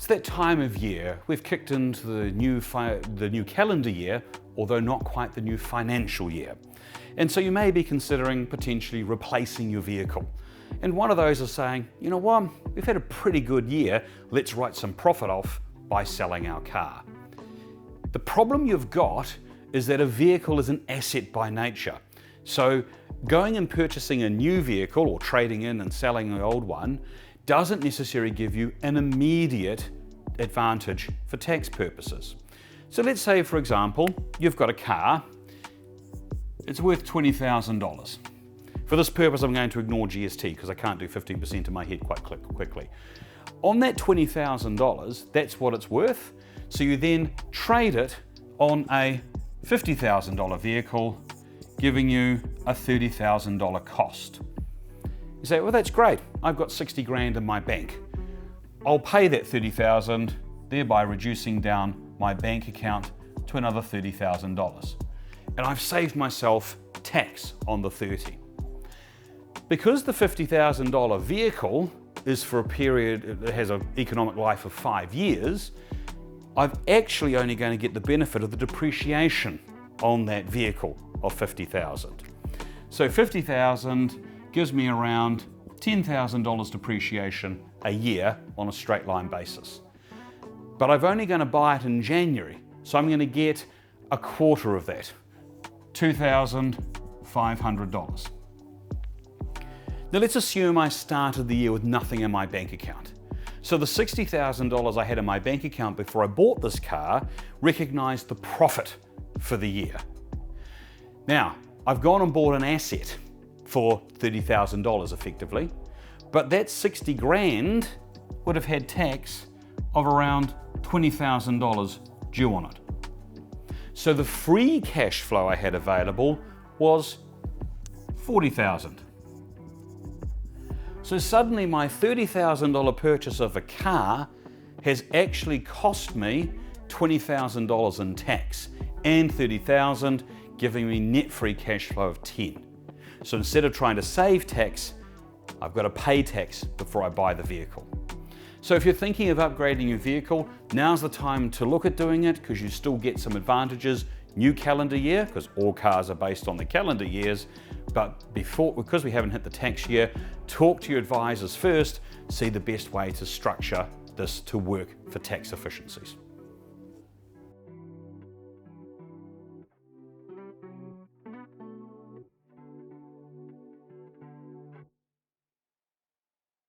that time of year. We've kicked into the new calendar year, although not quite the new financial year. And so you may be considering potentially replacing your vehicle. And one of those is saying, you know what, we've had a pretty good year, let's write some profit off by selling our car. The problem you've got is that a vehicle is an asset by nature. So going and purchasing a new vehicle or trading in and selling the old one doesn't necessarily give you an immediate advantage for tax purposes. So let's say, for example, you've got a car, it's worth $20,000. For this purpose, I'm going to ignore GST because I can't do 15% in my head quite quickly. On that $20,000, that's what it's worth. So you then trade it on a $50,000 vehicle, giving you a $30,000 cost. You say, well, that's great. I've got 60 grand in my bank. I'll pay that 30,000, thereby reducing down my bank account to another $30,000. And I've saved myself tax on the 30. Because the $50,000 vehicle is for a period that has an economic life of 5 years, I'm actually only going to get the benefit of the depreciation on that vehicle of $50,000. So $50,000 gives me around $10,000 depreciation a year on a straight line basis. But I'm only going to buy it in January, so I'm going to get a quarter of that, $2,500. Now let's assume I started the year with nothing in my bank account. So the $60,000 I had in my bank account before I bought this car recognized the profit for the year. Now, I've gone and bought an asset for $30,000 effectively, but that 60 grand would have had tax of around $20,000 due on it. So the free cash flow I had available was $40,000. So suddenly my $30,000 purchase of a car has actually cost me $20,000 in tax and $30,000, giving me net free cash flow of 10. So instead of trying to save tax, I've got to pay tax before I buy the vehicle. So if you're thinking of upgrading your vehicle, now's the time to look at doing it because you still get some advantages. New calendar year, because all cars are based on the calendar years, but because we haven't hit the tax year, talk to your advisors first, see the best way to structure this to work for tax efficiencies.